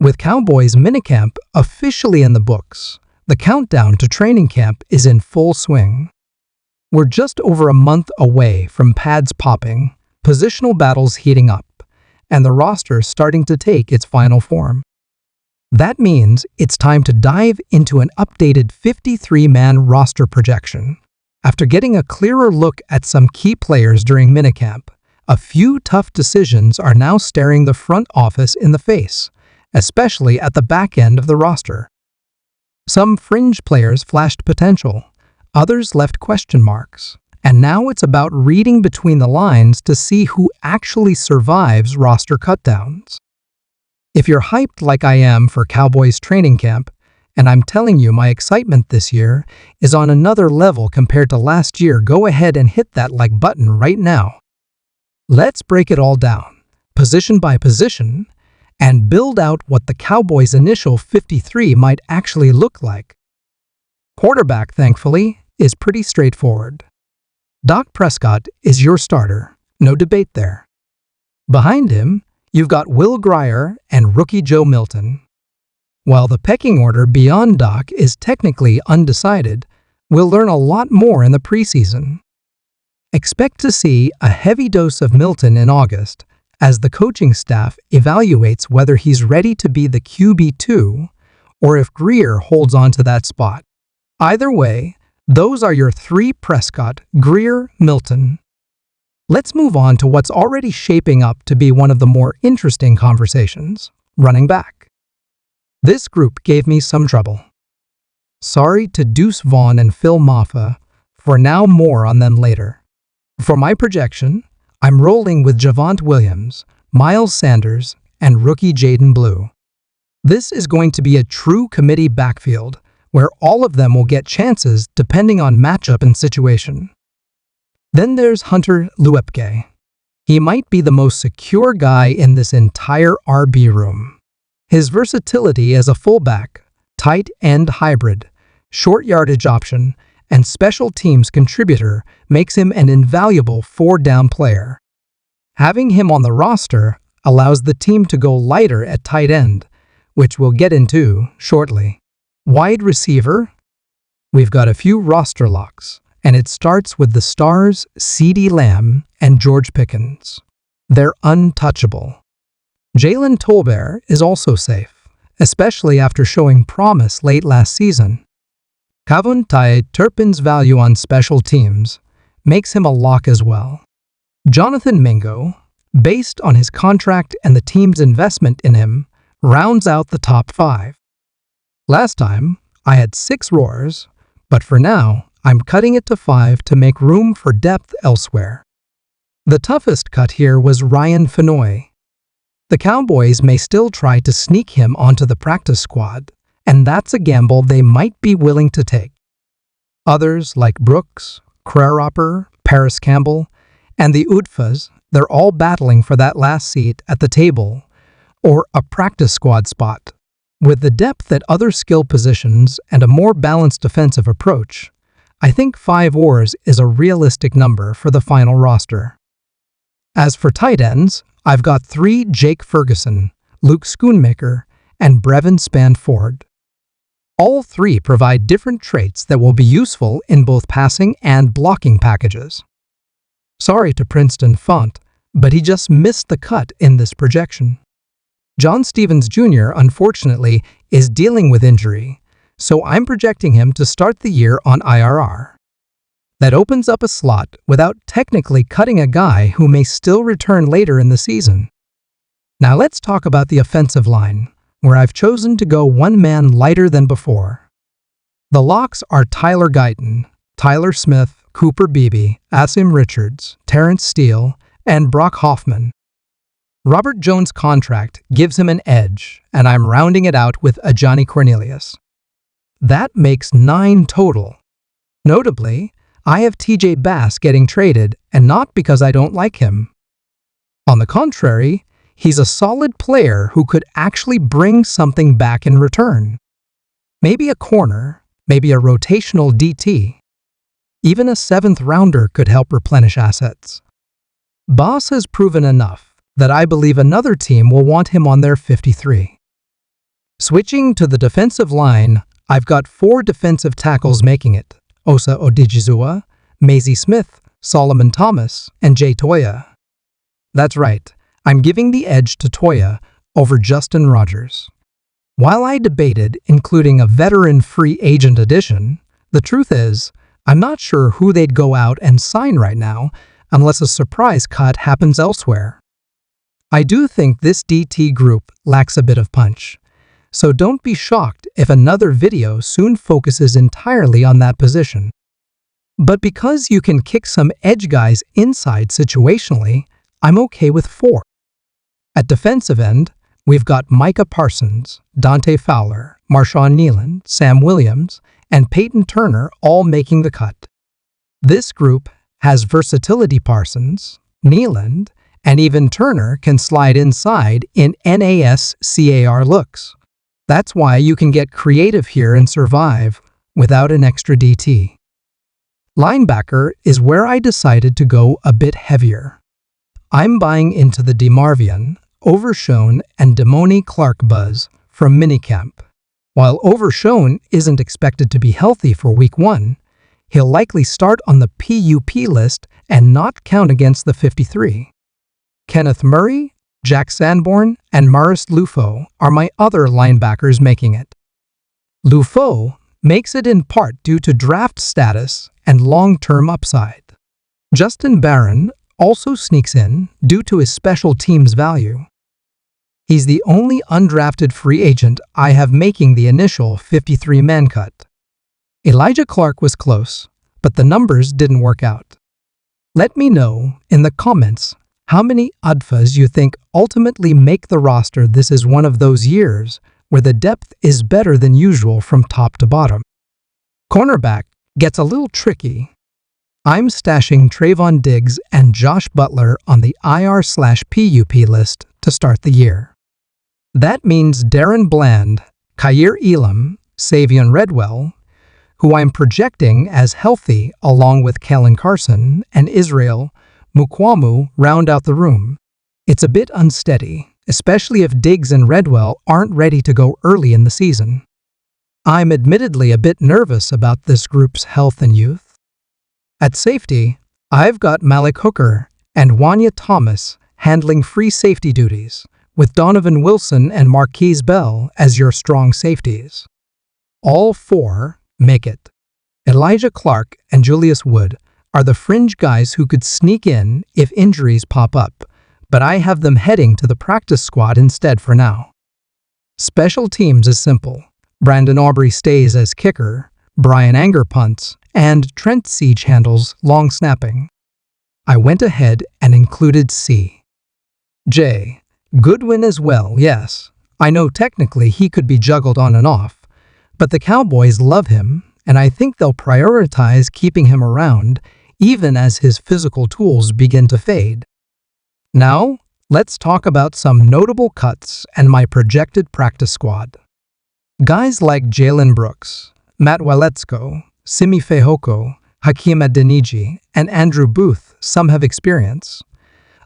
With Cowboys minicamp officially in the books, the countdown to training camp is in full swing. We're just over a month away from pads popping, positional battles heating up, and the roster starting to take its final form. That means it's time to dive into an updated 53-man roster projection. After getting a clearer look at some key players during minicamp, a few tough decisions are now staring the front office in the face, especially at the back end of the roster. Some fringe players flashed potential, others left question marks, and now it's about reading between the lines to see who actually survives roster cutdowns. If you're hyped like I am for Cowboys training camp, and I'm telling you my excitement this year is on another level compared to last year, go ahead and hit that like button right now. Let's break it all down, position by position, and build out what the Cowboys' initial 53 might actually look like. Quarterback, thankfully, is pretty straightforward. Dak Prescott is your starter, no debate there. Behind him, you've got Will Grier and rookie Joe Milton. While the pecking order beyond Dak is technically undecided, we'll learn a lot more in the preseason. Expect to see a heavy dose of Milton in August as the coaching staff evaluates whether he's ready to be the QB2 or if Grier holds on to that spot. Either way, those are your three: Prescott, Grier, Milton. Let's move on to what's already shaping up to be one of the more interesting conversations: running back. This group gave me some trouble. Sorry to Deuce Vaughn and Phil Maffa, for now more on them later. For my projection, I'm rolling with Javonte Williams, Miles Sanders, and rookie Jaden Blue. This is going to be a true committee backfield where all of them will get chances depending on matchup and situation. Then there's Hunter Luepke. He might be the most secure guy in this entire RB room. His versatility as a fullback, tight end hybrid, short yardage option, and special teams contributor makes him an invaluable four-down player. Having him on the roster allows the team to go lighter at tight end, which we'll get into shortly. Wide receiver, we've got a few roster locks, and it starts with the stars CeeDee Lamb and George Pickens. They're untouchable. Jalen Tolbert is also safe, especially after showing promise late last season. Kavontae Turpin's value on special teams makes him a lock as well. Jonathan Mingo, based on his contract and the team's investment in him, rounds out the top 5. Last time, I had 6 roars, but for now, I'm cutting it to 5 to make room for depth elsewhere. The toughest cut here was Ryan Fenoy. The Cowboys may still try to sneak him onto the practice squad, and that's a gamble they might be willing to take. Others like Brooks, Crarhopper, Paris Campbell, and the Udfas, they're all battling for that last seat at the table or a practice squad spot. With the depth at other skill positions and a more balanced defensive approach, I think 5 oars is a realistic number for the final roster. As for tight ends, I've got 3: Jake Ferguson, Luke Schoonmaker, and Brevin Spanford. All 3 provide different traits that will be useful in both passing and blocking packages. Sorry to Princeton Font, but he just missed the cut in this projection. John Stevens Jr., unfortunately, is dealing with injury, so I'm projecting him to start the year on IRR. That opens up a slot without technically cutting a guy who may still return later in the season. Now let's talk about the offensive line, where I've chosen to go one man lighter than before. The locks are Tyler Guyton, Tyler Smith, Cooper Beebe, Asim Richards, Terrence Steele, and Brock Hoffman. Robert Jones' contract gives him an edge, and I'm rounding it out with Ajani Cornelius. That makes 9 total. Notably, I have TJ Bass getting traded, and not because I don't like him. On the contrary, he's a solid player who could actually bring something back in return. Maybe a corner, maybe a rotational DT. Even a 7th rounder could help replenish assets. Bass has proven enough that I believe another team will want him on their 53. Switching to the defensive line, I've got 4 defensive tackles making it: Osa Odigizua, Maisie Smith, Solomon Thomas, and Jay Toya. That's right, I'm giving the edge to Toya over Justin Rogers. While I debated including a veteran free agent addition, the truth is, I'm not sure who they'd go out and sign right now unless a surprise cut happens elsewhere. I do think this DT group lacks a bit of punch, so don't be shocked if another video soon focuses entirely on that position. But because you can kick some edge guys inside situationally, I'm okay with 4. At defensive end, we've got Micah Parsons, Dante Fowler, Marshawn Neeland, Sam Williams, and Peyton Turner all making the cut. This group has versatility. Parsons, Neeland, and even Turner can slide inside in NASCAR looks. That's why you can get creative here and survive without an extra DT. Linebacker is where I decided to go a bit heavier. I'm buying into the DeMarvion, Overshown, and Damone Clark buzz from minicamp. While Overshown isn't expected to be healthy for week 1, he'll likely start on the PUP list and not count against the 53. Kenneth Murray, Jack Sanborn, and Maurice Lufo are my other linebackers making it. Lufo makes it in part due to draft status and long-term upside. Justin Barron also sneaks in due to his special teams value. He's the only undrafted free agent I have making the initial 53-man cut. Elijah Clark was close, but the numbers didn't work out. Let me know in the comments how many UDFAs you think ultimately make the roster. This is one of those years where the depth is better than usual from top to bottom. Cornerback gets a little tricky. I'm stashing Trayvon Diggs and Josh Butler on the IR/PUP list to start the year. That means Darren Bland, Khair Elam, Savion Redwell, who I'm projecting as healthy along with Kellen Carson, and Israel Mukwamu round out the room. It's a bit unsteady, especially if Diggs and Redwell aren't ready to go early in the season. I'm admittedly a bit nervous about this group's health and youth. At safety, I've got Malik Hooker and Wanya Thomas handling free safety duties, with Donovan Wilson and Marquise Bell as your strong safeties. All 4 make it. Elijah Clark and Julius Wood are the fringe guys who could sneak in if injuries pop up, but I have them heading to the practice squad instead for now. Special teams is simple. Brandon Aubrey stays as kicker, Brian Anger punts, and Trent Siege handles long snapping. I went ahead and included C. J. Goodwin as well, yes. I know technically he could be juggled on and off, but the Cowboys love him, and I think they'll prioritize keeping him around even as his physical tools begin to fade. Now, let's talk about some notable cuts and my projected practice squad. Guys like Jalen Brooks, Matt Waletzko, Simi Fehoko, Hakeem Adeniji, and Andrew Booth, some have experience.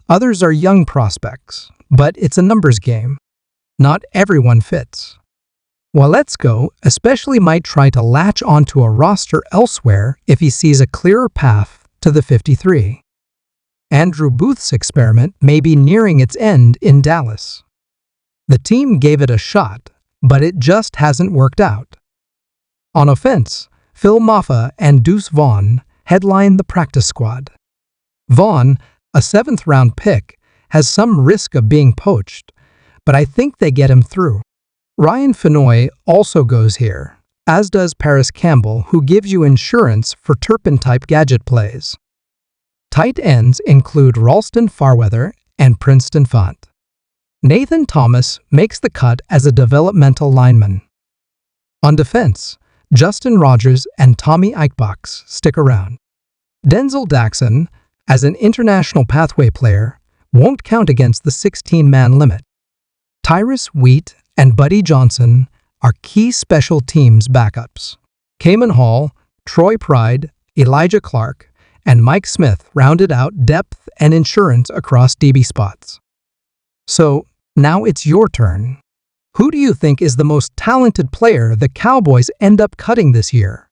Others are young prospects, but it's a numbers game. Not everyone fits. Waletzko especially might try to latch onto a roster elsewhere if he sees a clearer path to the 53. Andrew Booth's experiment may be nearing its end in Dallas. The team gave it a shot, but it just hasn't worked out. On offense, Phil Maffa and Deuce Vaughn headline the practice squad. Vaughn, a 7th-round pick, has some risk of being poached, but I think they get him through. Ryan Fenoy also goes here, as does Paris Campbell, who gives you insurance for Turpin-type gadget plays. Tight ends include Ralston Farweather and Princeton Font. Nathan Thomas makes the cut as a developmental lineman. On defense, Justin Rogers and Tommy Eichbachs stick around. Denzel Daxon, as an international pathway player, won't count against the 16-man limit. Tyrus Wheat and Buddy Johnson are key special teams backups. Kaman Hall, Troy Pride, Elijah Clark, and Mike Smith rounded out depth and insurance across DB spots. So, now it's your turn. Who do you think is the most talented player the Cowboys end up cutting this year?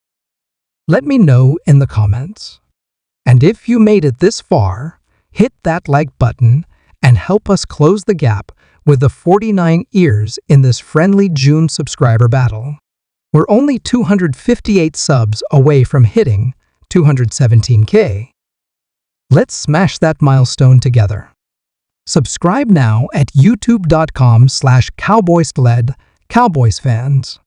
Let me know in the comments. And if you made it this far, hit that like button and help us close the gap with the 49 ears in this friendly June subscriber battle. We're only 258 subs away from hitting 217K. Let's smash that milestone together. Subscribe now at youtube.com/cowboysled Cowboys fans.